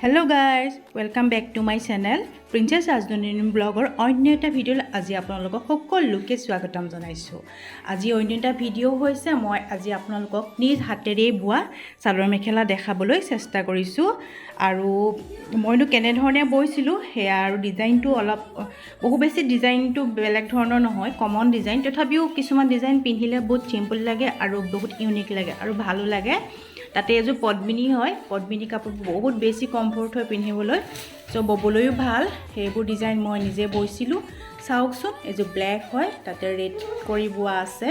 Hello guys, welcome back to my channel Princess Asdonini blogger অন্য এটা video আজি আপোনালোকক সকলোকে স্বাগতম জনাইছো। আজি অন্য এটা ভিডিও হৈছে মই আজি আপোনালোকক নিজ হাতেৰে বোৱা চাদৰ মেখেলা দেখাবলৈ চেষ্টা কৰিছো আৰু মইনো কেনে ধৰণে বৈছিলো হেয়া আৰু ডিজাইনটো অলপ বহু বেছি ডিজাইনটো বেলেগ ধৰণৰ নহয় কমন ডিজাইন তথাপিও কিছুমান ডিজাইন পিন্ধিলে বহুত সিম্পল লাগে আৰু বহুত ইউনিক লাগে আৰু ভালো লাগে। তাতে এজো পদ্মিনী হয় পদ্মিনী কাপোৰ বহুত বেছি কমফৰ্ট হয় পিন্ধিবলৈ সো ববলৈও ভাল হেবোৰ ডিজাইন মই নিজে বৈছিলো চাওকচোন এজো ব্ল্যাক হয় তাতে ৰেড কৰি বোৱা আছে।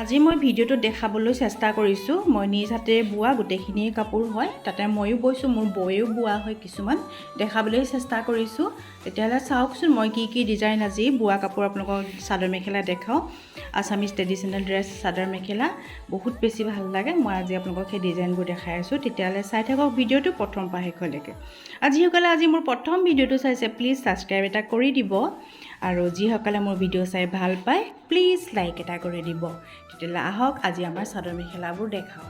আজি মই ভিডিওটো দেখাবলৈ চেষ্টা কৰিছো মই নিজ হাতে বোৱা গুটেখিনি কাপোৰ হয় তাতে মইও বৈছো মোৰ বয়েও বোৱা হয় কিছুমান দেখাবলৈ চেষ্টা কৰিছো। তেতিয়ালে চাওকচোন মই কি ডিজাইন আজি বোৱা কাপোৰ আপোনালোকক চাদৰ মেখেলা দেখাও। আসামিজ ট্ৰেডিশনাল ড্ৰেছ চাদৰ মেখেলা বহুত বেছি ভাল লাগে মই আজি আপোনালোকক সেই ডিজাইনবোৰ দেখাই আছো। তেতিয়ালে চাই থাকক ভিডিওটো প্ৰথম পৰা শেষলৈকে। আজি মোৰ প্ৰথম ভিডিওটো চাইছে প্লিজ সাবস্ক্ৰাইব এটা কৰি দিব আৰু যিসকলে মোৰ ভিডিও চাই ভাল পায় প্লিজ লাইক এটা কৰি দিব। তেতিয়ালে আহক আজি আমাৰ চাদৰ মেখেলাবোৰ দেখাও।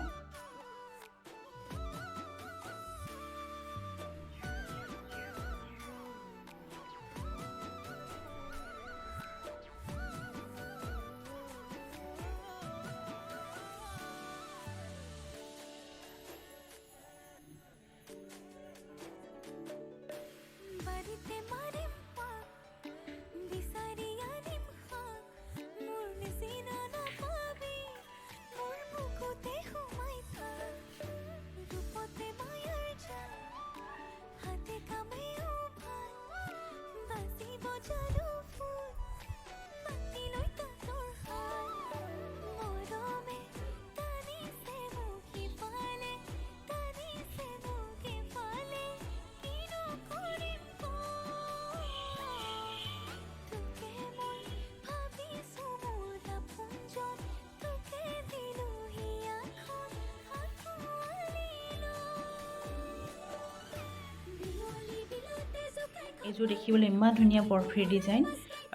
এজো দেখিবলৈ ইমান ধুনিয়া পৰফেক্ট ডিজাইন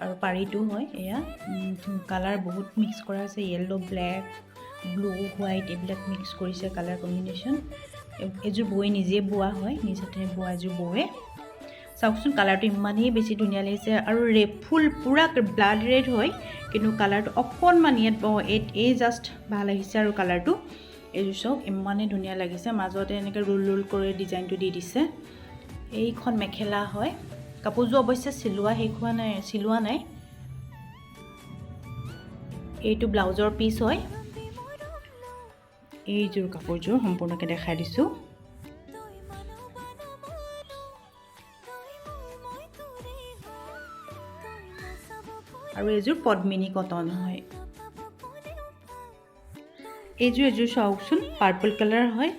আৰু পাৰিটো হয় এয়া কালাৰ বহুত মিক্স কৰা আছে ইয়েলো ব্ল্যাক ব্লু হোৱাইট এইবিলাক মিক্স কৰিছে কালাৰ কম্বিনেশন। এজো বই নিজে বোৱা হয় নিজতে বোৱা এজো বয়ে চাওকচোন কালাৰটো ইমানেই বেছি ধুনিয়া লাগিছে আৰু ফুল পুৰা ব্লাড ৰেড হয় কিন্তু কালাৰটো অকণমান ইয়াত এই জাস্ট ভাল আহিছে আৰু কালাৰটো এজো সব ইমানেই ধুনিয়া লাগিছে মাজতে এনেকৈ ৰোল কৰি ডিজাইনটো দি দিছে। এইখন মেখেলা হয় কাপোৰজো অৱশ্যে চিলোৱা নাই এইটো ব্লাউজৰ পিস হয় এইজোৰ কাপোৰজোৰ সম্পূৰ্ণকৈ দেখাই দিছো। আৰু এইজোৰ পদ্মিনী কটন হয় এইজোৰ চাওকচোন পাৰ্পল কালাৰ হয়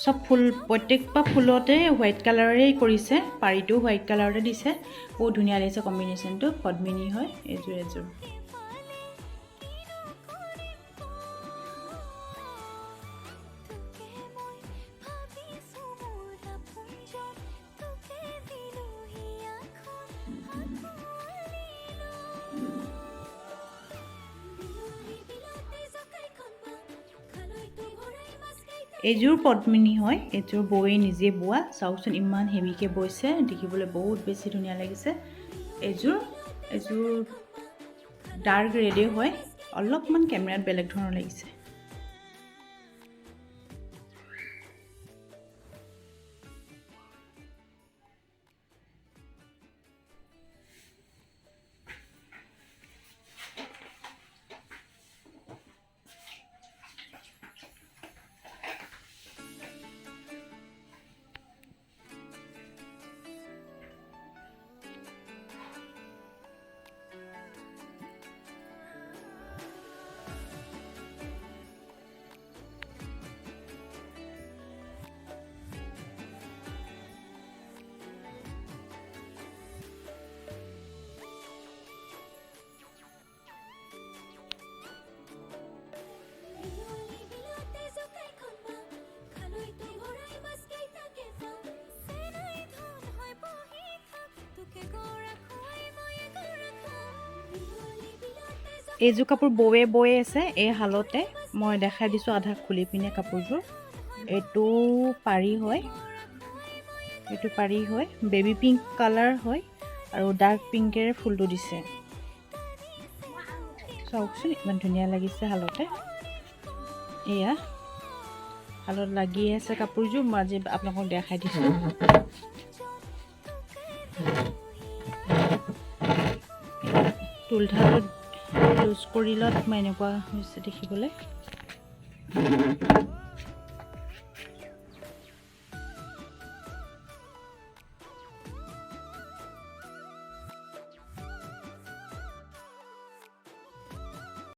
সব ফুল প্ৰত্যেকটা ফুলতে হোৱাইট কালাৰৰে কৰিছে পাৰিটো হোৱাইট কালাৰতে দিছে বহুত ধুনিয়া লাগিছে কম্বিনেশনটো পদ্মিনী হয় এজোৰ এজোৰ পদ্মিনী হয় এজোৰ বয়ে নিজে বোৱা চাওকচোন ইমান হেভিকে বৈছে দেখিবলৈ বহুত বেছি ধুনিয়া লাগিছে। এজোৰ ডাৰ্ক ৰেডে হয় অলপমান কেমেৰাত বেলেগ ধৰণৰ লাগিছে। এইজো কাপোৰ বয়ে আছে এই হালতে মই দেখাই দিছো আধা খুলি পিনে কাপোৰজোৰ এটো পাৰি হয় এইটো পাৰি হয় বেবি পিংক কালাৰ হয় আৰু ডাৰ্ক পিংকেৰে ফুলটো দিছে চাওকচোন ইমান ধুনীয়া লাগিছে হালতে এয়া হালত লাগি আছে কাপোৰযোৰ মই আজি আপোনালোকক দেখাই দিছোঁ তুলঠালত ইউজ কৰিলত মই এনেকুৱা হৈছে দেখিবলৈ